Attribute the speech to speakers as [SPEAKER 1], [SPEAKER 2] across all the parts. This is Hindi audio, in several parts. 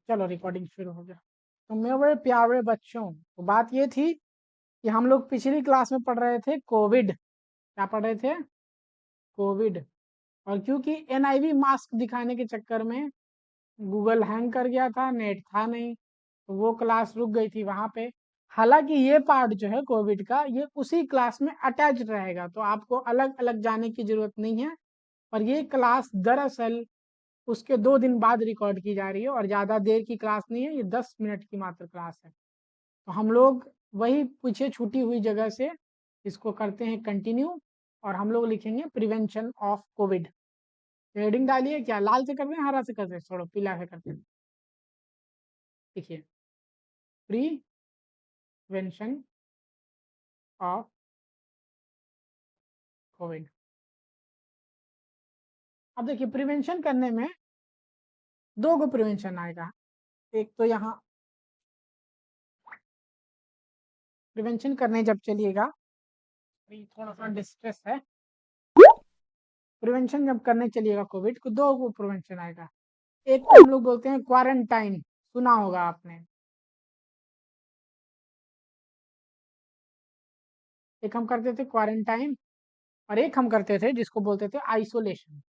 [SPEAKER 1] चलो रिकॉर्डिंग शुरू हो गया। तो मेरे प्यारे बच्चों, तो बात ये थी कि हम लोग पिछली क्लास में पढ़ रहे थे कोविड। क्या पढ़ रहे थे? कोविड। और क्योंकि एनआईवी मास्क दिखाने के चक्कर में गूगल हैंग कर गया था, नेट था नहीं, तो वो क्लास रुक गई थी वहां पे। हालांकि ये पार्ट जो है कोविड का, ये उसी क्लास में अटैच रहेगा, तो आपको अलग अलग जाने की जरूरत नहीं है। और ये क्लास दरअसल उसके 2 दिन बाद रिकॉर्ड की जा रही है, और ज़्यादा देर की क्लास नहीं है, ये 10 मिनट की मात्र क्लास है। तो हम लोग वही पीछे छूटी हुई जगह से इसको करते हैं कंटिन्यू, और हम लोग लिखेंगे प्रिवेंशन ऑफ कोविड। हेडिंग डालिए, क्या लाल से करते हैं हरा से करते हैं? छोड़ो, पीला से करते हैं। देखिए, प्रिवेंशन ऑफ कोविड। अब देखिए, प्रिवेंशन करने में दो गो प्रिवेंशन आएगा। एक तो यहाँ प्रिवेंशन करने जब चलिएगा, थोड़ा सा डिस्ट्रेस है, प्रिवेंशन जब करने चलिएगा कोविड को, दो गो प्रिवेंशन आएगा। एक को हम लोग बोलते हैं क्वारंटाइन, सुना होगा आपने। एक हम करते थे क्वारंटाइन, और एक हम करते थे जिसको बोलते थे आइसोलेशन।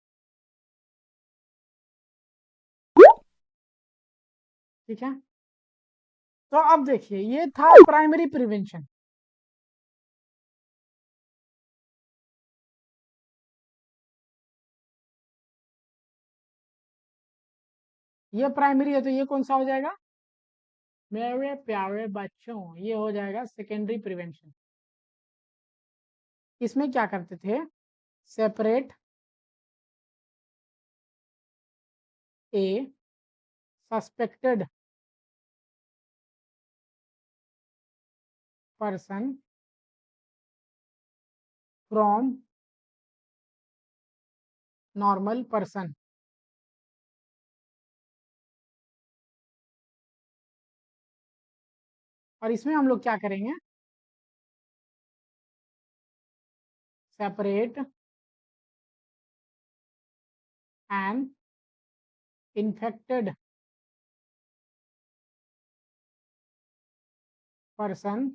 [SPEAKER 1] ठीक है। तो अब देखिए, ये था प्राइमरी प्रिवेंशन। ये प्राइमरी है, तो ये कौन सा हो जाएगा मेरे प्यारे बच्चों? ये हो जाएगा सेकेंडरी प्रिवेंशन। इसमें क्या करते थे? Separate A suspected person from normal person. और इसमें हम लोग क्या करेंगे? Separate an infected person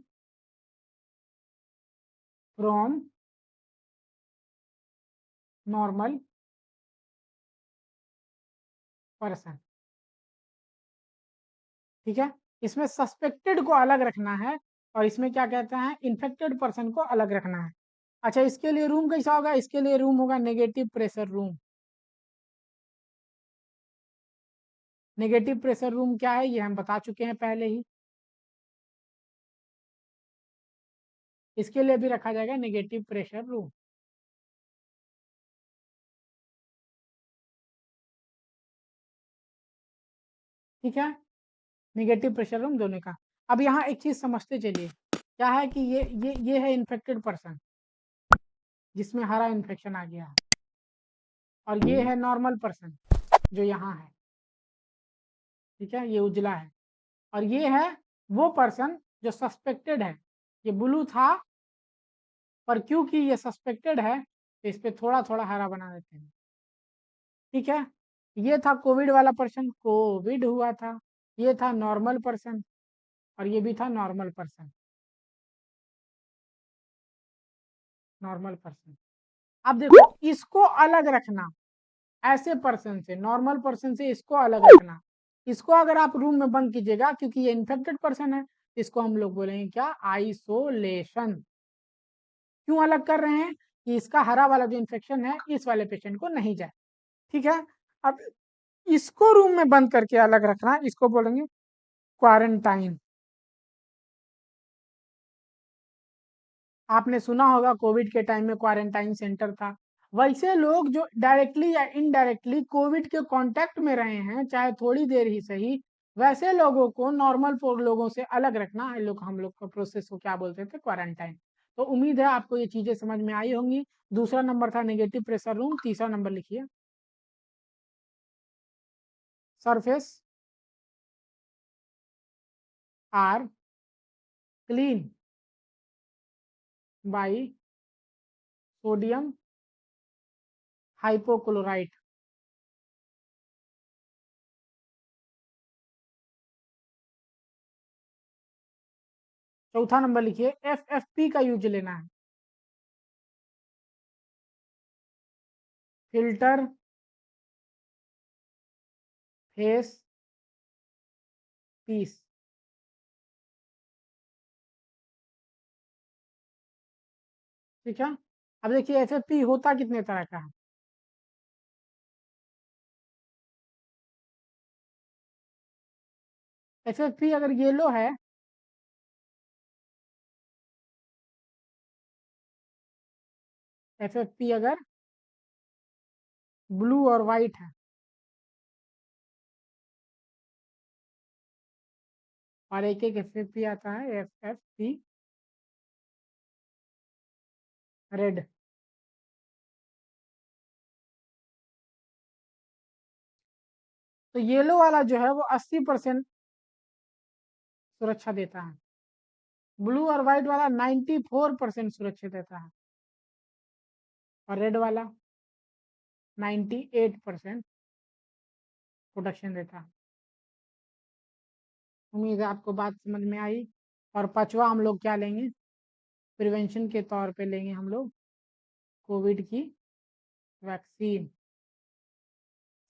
[SPEAKER 1] from normal person. ठीक है। इसमें सस्पेक्टेड को अलग रखना है, और इसमें क्या कहते हैं, इन्फेक्टेड पर्सन को अलग रखना है। अच्छा, इसके लिए रूम कैसा होगा? इसके लिए रूम होगा negative pressure room. Negative pressure room क्या है, ये हम बता चुके हैं पहले ही। इसके लिए भी रखा जाएगा नेगेटिव प्रेशर रूम। ठीक है। नेगेटिव प्रेशर रूम दोनों का। अब यहाँ एक चीज समझते चलिए, क्या है कि ये है इन्फेक्टेड पर्सन, जिसमें हरा इन्फेक्शन आ गया है। और ये है नॉर्मल पर्सन, जो यहाँ है। ठीक है, ये उजला है। और ये है वो पर्सन जो सस्पेक्टेड है, ये ब्लू था, पर क्योंकि ये सस्पेक्टेड है, तो इस पे थोड़ा थोड़ा हरा बना देते हैं। ठीक है। ये था कोविड वाला पर्सन, कोविड हुआ था। ये था नॉर्मल पर्सन, और ये भी था नॉर्मल पर्सन। Normal person. अब देखो, इसको अलग रखना, ऐसे पर्सन से, नॉर्मल पर्सन से इसको अलग रखना। इसको अगर आप रूम में बंद कीजिएगा, क्योंकि ये इन्फेक्टेड पर्सन है, इसको हम लोग बोलेंगे क्या? आइसोलेशन। क्यों अलग कर रहे हैं? कि इसका हरा वाला जो इन्फेक्शन है, इस वाले पेशेंट को नहीं जाए। ठीक है। अब इसको रूम में बंद करके अलग रखना, इसको बोलेंगे क्वारंटाइन। आपने सुना होगा कोविड के टाइम में क्वारंटाइन सेंटर था। वैसे लोग जो डायरेक्टली या इनडायरेक्टली कोविड के कांटेक्ट में रहे हैं, चाहे थोड़ी देर ही सही, वैसे लोगों को नॉर्मल लोगों से अलग रखना, हम लोग का प्रोसेस को क्या बोलते थे? क्वारंटाइन। तो उम्मीद है आपको ये चीजें समझ में आई होंगी। दूसरा नंबर था नेगेटिव प्रेशर रूम। तीसरा नंबर लिखिए, surface are clean by sodium hypochlorite. चौथा नंबर लिखिए, FFP का यूज लेना है। Filter face piece. ठीक है। अब देखिए FFP होता कितने तरह का है। FFP अगर येलो है, FFP अगर ब्लू और व्हाइट है, और एक एक FFP आता है, FFP रेड। तो येलो वाला जो है वो 80% सुरक्षा देता है, ब्लू और व्हाइट वाला 94% सुरक्षा देता है, और रेड वाला 98% प्रोटेक्शन देता है। उम्मीद है आपको बात समझ में आई। और पांचवा हम लोग क्या लेंगे, प्रिवेंशन के तौर पे लेंगे हम लोग कोविड की वैक्सीन।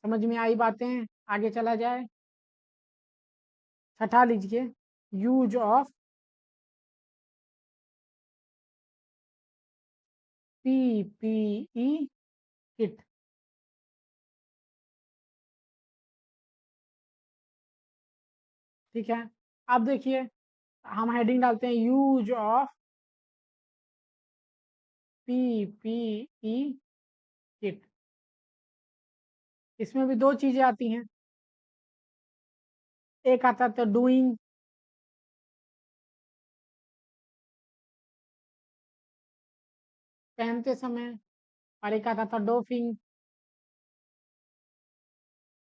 [SPEAKER 1] समझ में आई बातें, आगे चला जाए। छठा लीजिए, यूज ऑफ PPE किट। ठीक है। अब देखिए, हम हेडिंग डालते हैं यूज ऑफ PPE किट। इसमें भी दो चीजें आती हैं, एक आता था डूइंग, पहनते समय, और एक आता था डोफिंग,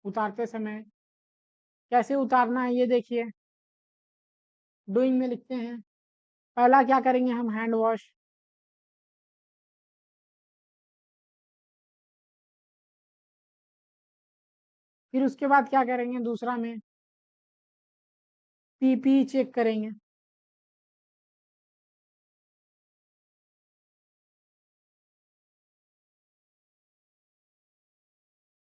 [SPEAKER 1] उतारते समय। कैसे उतारना है ये देखिए, डूइंग में लिखते हैं, पहला क्या करेंगे हम, हैंड वॉश। फिर उसके बाद क्या करेंगे, दूसरा में PPE चेक करेंगे।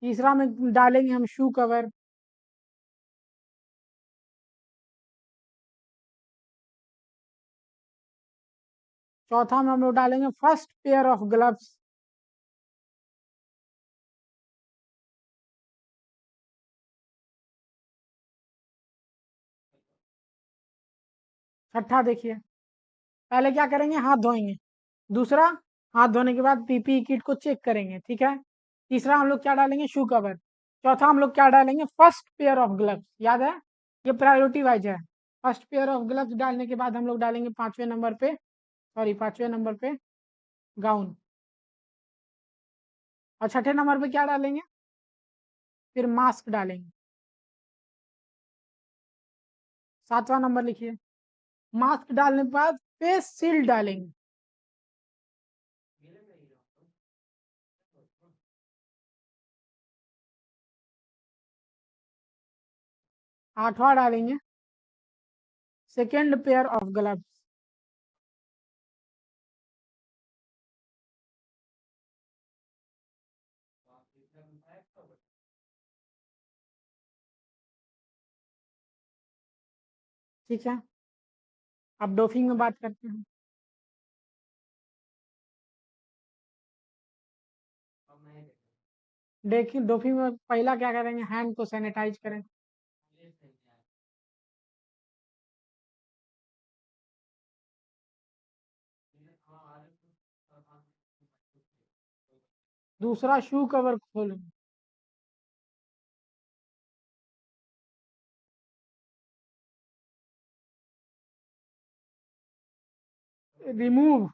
[SPEAKER 1] तीसरा में डालेंगे हम शू कवर। चौथा में हम लोग डालेंगे फर्स्ट पेयर ऑफ ग्लव्स। छठा देखिए, पहले क्या करेंगे, हाथ धोएंगे। दूसरा, हाथ धोने के बाद PPE किट को चेक करेंगे। ठीक है। तीसरा हम लोग क्या डालेंगे, शू कवर। चौथा हम लोग क्या डालेंगे, फर्स्ट पेयर ऑफ ग्लव्स। याद है, ये प्रायोरिटी वाइज है। फर्स्ट पेयर ऑफ ग्लव्स डालने के बाद हम लोग डालेंगे पांचवें नंबर पे गाउन। और छठे नंबर पे क्या डालेंगे, फिर मास्क डालेंगे। सातवां नंबर लिखिए, मास्क डालने के बाद फेस शील्ड डालेंगे। आठवां डालेंगे सेकेंड पेयर ऑफ ग्लव्स। ठीक है। अब डोफिंग में बात करते हैं। देखिए, डोफिंग में पहला क्या करेंगे, हैंड को सैनिटाइज करें। दूसरा, शू कवर खोलें। Remove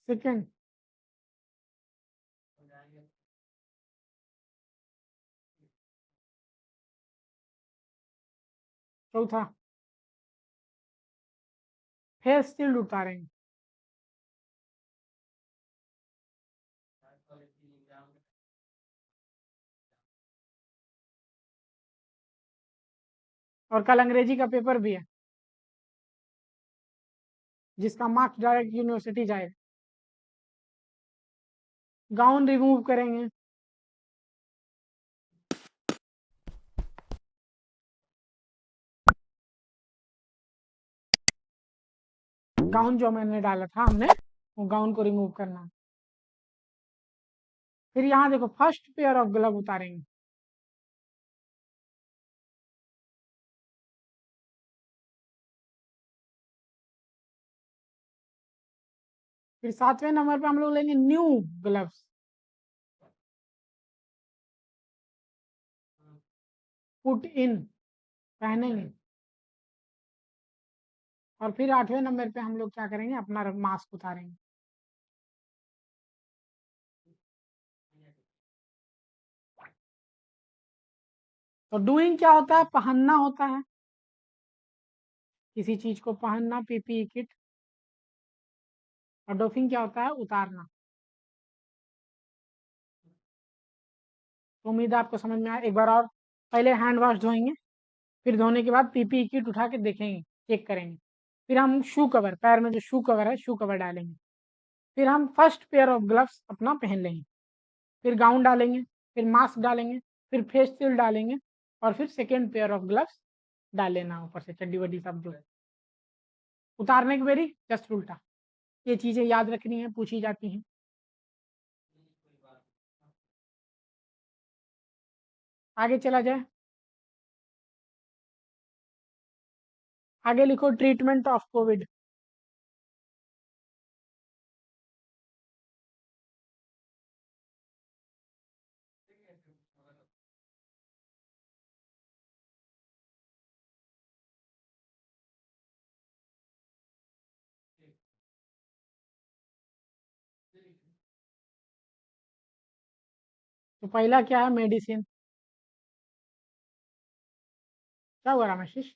[SPEAKER 1] second. चौथा, फेस शील्ड उतारेंगे। और कल अंग्रेजी का पेपर भी है, जिसका मार्क्स डायरेक्ट यूनिवर्सिटी जाएगा। गाउन रिमूव करेंगे। गाउन जो मैंने डाला था हमने, वो गाउन को रिमूव करना है। फिर यहाँ देखो फर्स्ट पेयर ऑफ ग्लव उतारेंगे। फिर 7वें नंबर पे हम लोग लेंगे न्यू ग्लव्स, पुट इन, पहनेंगे। और फिर 8वें नंबर पे हम लोग क्या करेंगे, अपना मास्क उतारेंगे। तो डूइंग क्या होता है, पहनना होता है, किसी चीज को पहनना, पीपीई किट। और डोफिंग क्या होता है, उतारना। तो उम्मीद है आपको समझ में आया। एक बार और, पहले हैंड वॉश धोएंगे, फिर धोने के बाद पीपीई किट उठा के देखेंगे, चेक करेंगे। फिर हम शू कवर, पैर में जो शू कवर है, शू कवर डालेंगे। फिर हम फर्स्ट पेयर ऑफ ग्लव्स अपना पहन लेंगे। फिर गाउन डालेंगे, फिर मास्क डालेंगे, फिर फेस शील्ड डालेंगे, और फिर सेकेंड पेयर ऑफ ग्लव्स डाल लेना ऊपर से, चड्डी वड्डी सब जो उतारने की बेरी जस्ट उल्टा। ये चीजें याद रखनी है, पूछी जाती हैं। आगे चला जाए। आगे लिखो ट्रीटमेंट ऑफ कोविड। तो पहला क्या है, मेडिसिन। क्या हुआ रामेशिष?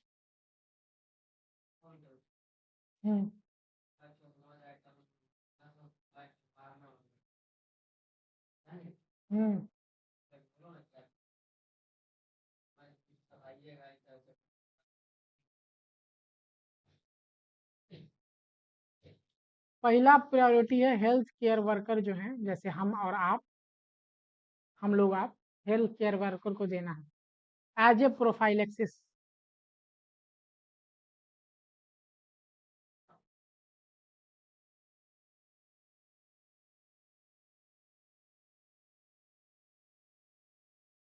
[SPEAKER 1] हम्म। हम्म। पहला प्रायोरिटी है हेल्थ केयर वर्कर जो है, जैसे हम और आप, हम लोग आप, हेल्थ केयर वर्कर को देना है एज ए प्रोफाइलेक्सिस।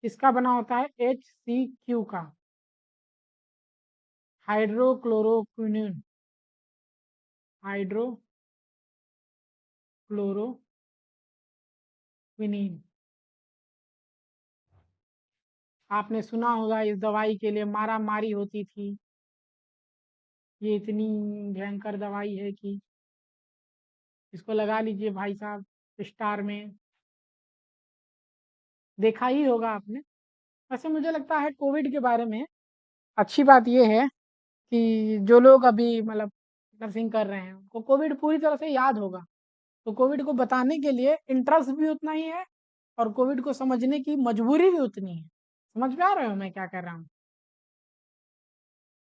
[SPEAKER 1] किसका बना होता है, HCQ का, हाइड्रोक्लोरोक्विनिन, हाइड्रोक्लोरोक्विनिन। आपने सुना होगा इस दवाई के लिए मारा मारी होती थी। ये इतनी भयंकर दवाई है कि इसको लगा लीजिए भाई साहब, स्टार में देखा ही होगा आपने। वैसे मुझे लगता है कोविड के बारे में अच्छी बात यह है कि जो लोग अभी मतलब नर्सिंग कर रहे हैं, उनको कोविड पूरी तरह से याद होगा। तो कोविड को बताने के लिए इंटरेस्ट भी उतना ही है, और कोविड को समझने की मजबूरी भी उतनी है। समझ में आ रहे हो मैं क्या कर रहा हूँ?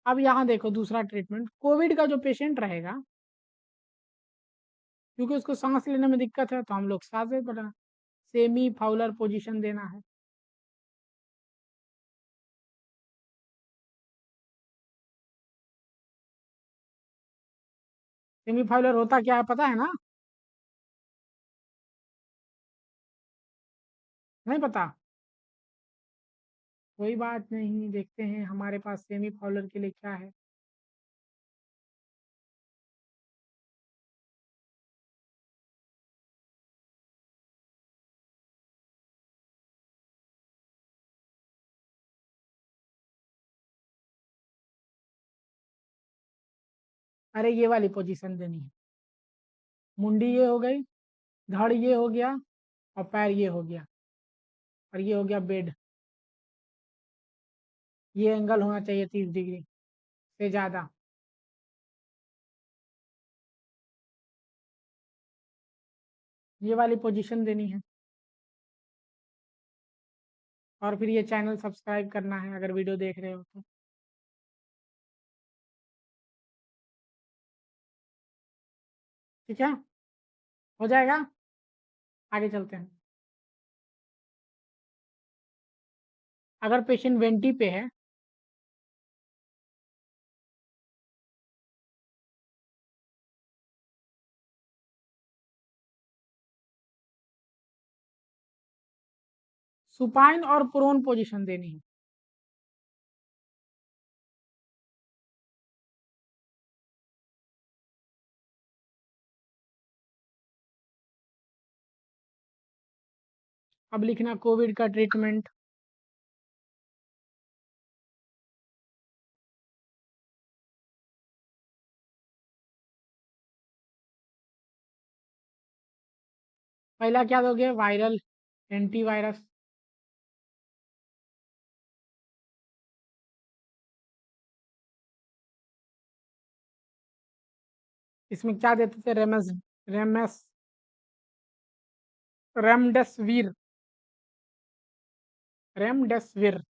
[SPEAKER 1] अब यहाँ देखो दूसरा ट्रीटमेंट, कोविड का जो पेशेंट रहेगा, क्योंकि उसको सांस लेने में दिक्कत है, तो हम लोग सांसें पढ़ना, सेमी फाउलर पोजीशन देना है। सेमी फाउलर होता क्या है पता है ना? नहीं पता? कोई बात नहीं, देखते हैं हमारे पास सेमी फाउलर के लिए क्या है। अरे ये वाली पोजीशन देनी है। मुंडी ये हो गई, धड़ ये हो गया, और पैर ये हो गया, और ये हो गया बेड। ये एंगल होना चाहिए 30 डिग्री से ज्यादा। ये वाली पोजीशन देनी है। और फिर ये चैनल सब्सक्राइब करना है अगर वीडियो देख रहे हो तो। ठीक है, हो जाएगा। आगे चलते हैं। अगर पेशेंट वेंटी पे है, सुपाइन और प्रोन पोजीशन देनी है। अब लिखना कोविड का ट्रीटमेंट। पहला क्या दोगे? Viral antivirus. इसमें क्या देते थे? Ramus remdesivir. रेमडेसिविर।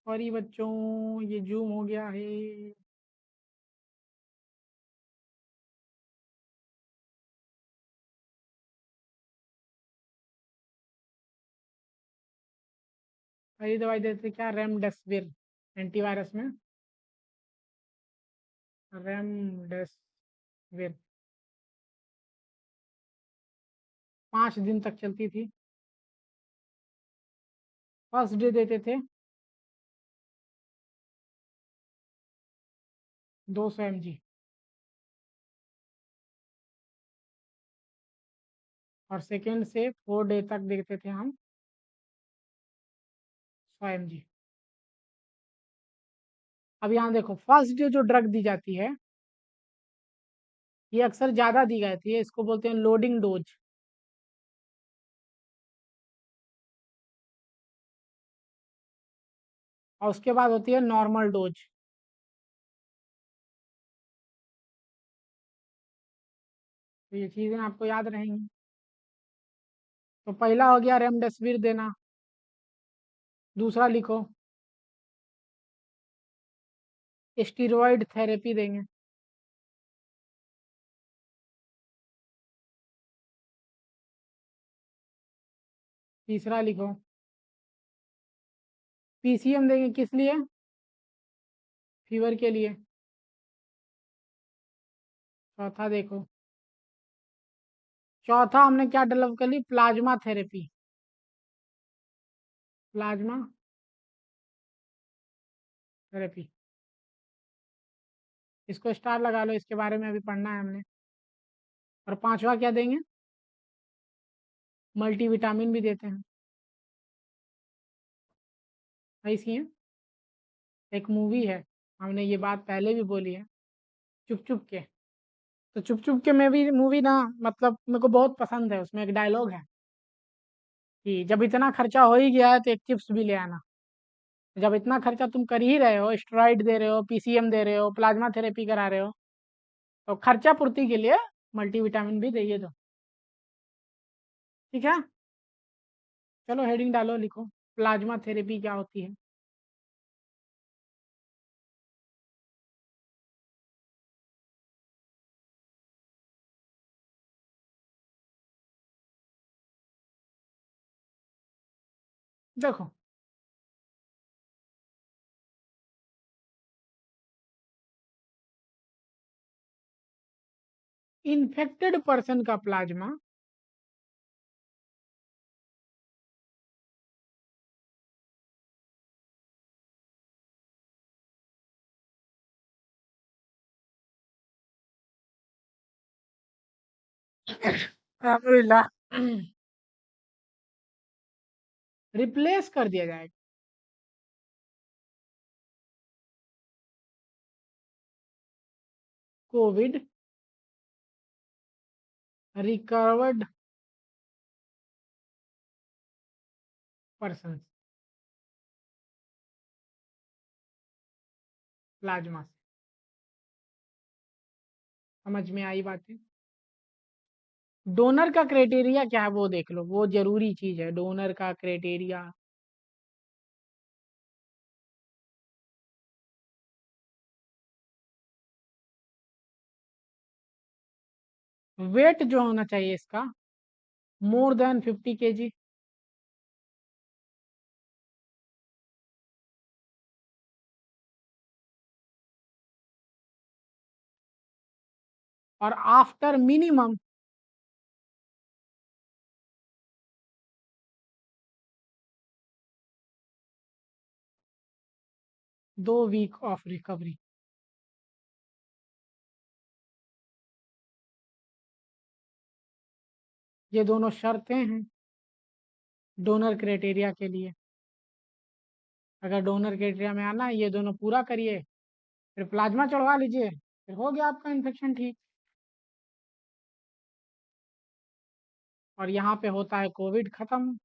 [SPEAKER 1] सॉरी बच्चों, ये जूम हो गया है। पहली दवाई देते क्या? रेमडेसिविर एंटीवायरस में। रेमडेसिविर 5 दिन तक चलती थी। फर्स्ट डे देते थे 200 mg, और सेकेंड से 4 डे तक देते थे हम 100 mg। अब यहाँ देखो, फर्स्ट डे जो ड्रग दी जाती है, ये अक्सर ज़्यादा दी जाती है, इसको बोलते हैं लोडिंग डोज। और उसके बाद होती है नॉर्मल डोज। तो ये चीज़ें आपको याद रहेंगी। तो पहला हो गया रेमडेसिविर देना। दूसरा लिखो, स्टीरॉयड थेरेपी देंगे। तीसरा लिखो, पीसीएम देंगे। किस लिए? फीवर के लिए। चौथा देखो, चौथा हमने क्या डेवलप कर ली? Plasma therapy. प्लाज्मा थेरेपी, इसको स्टार लगा लो, इसके बारे में अभी पढ़ना है हमने। और पांचवा क्या देंगे? मल्टीविटामिन भी देते हैं। ऐसी है, एक मूवी है, हमने ये बात पहले भी बोली है, चुप चुप के। तो चुप चुप के में भी मूवी ना, मतलब मेरे को बहुत पसंद है। उसमें एक डायलॉग है कि जब इतना खर्चा हो ही गया है तो एक चिप्स भी ले आना। जब इतना खर्चा तुम कर ही रहे हो, स्टेरॉइड दे रहे हो, पीसीएम दे रहे हो, प्लाज्मा थेरेपी करा रहे हो, तो खर्चा पूर्ति के लिए मल्टीविटामिन भी चाहिए। तो ठीक है, चलो हेडिंग डालो, लिखो प्लाज्मा थेरेपी क्या होती है। देखो, इन्फेक्टेड पर्सन का प्लाज्मा रिप्लेस कर दिया जाएगा। कोविड रिकवर्ड पर्सन प्लाज्मा से। समझ में आई बातें? डोनर का क्राइटेरिया क्या है वो देख लो, वो जरूरी चीज है, डोनर का क्राइटेरिया। वेट जो होना चाहिए इसका मोर देन 50 kg। और after minimum 2 week of recovery. ये दोनों शर्तें हैं डोनर क्राइटेरिया के लिए। अगर डोनर क्राइटेरिया में आना है, ये दोनों पूरा करिए, फिर प्लाज्मा चढ़वा लीजिए, फिर हो गया आपका इन्फेक्शन ठीक। और यहाँ पे होता है कोविड खत्म।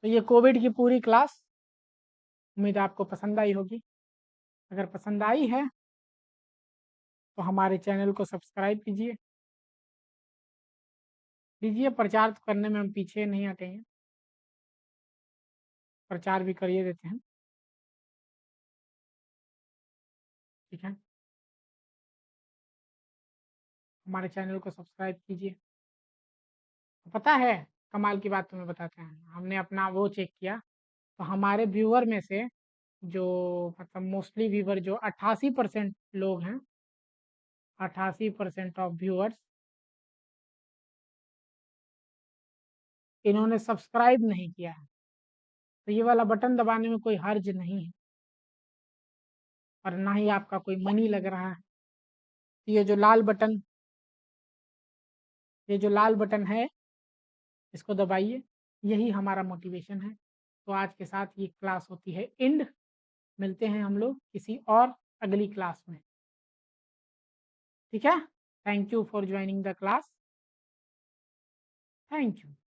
[SPEAKER 1] तो ये कोविड की पूरी क्लास, उम्मीद है आपको पसंद आई होगी। अगर पसंद आई है तो हमारे चैनल को सब्सक्राइब कीजिए। कीजिए, प्रचार तो करने में हम पीछे नहीं हटेंगे, प्रचार भी करिए देते हैं। ठीक है, हमारे चैनल को सब्सक्राइब कीजिए। पता है, कमाल की बात तुम्हें बताते हैं, हमने अपना वो चेक किया, तो हमारे व्यूअर में से जो मतलब मोस्टली व्यूअर जो 88% लोग हैं, 88% ऑफ व्यूअर्स इन्होंने सब्सक्राइब नहीं किया है। तो ये वाला बटन दबाने में कोई हर्ज नहीं है, और ना ही आपका कोई मनी लग रहा है। ये जो लाल बटन, ये जो लाल बटन है, इसको दबाइए, यही हमारा मोटिवेशन है। तो आज के साथ ये क्लास होती है एंड। मिलते हैं हम लोग किसी और अगली क्लास में। ठीक है, thank you for joining the class. Thank you.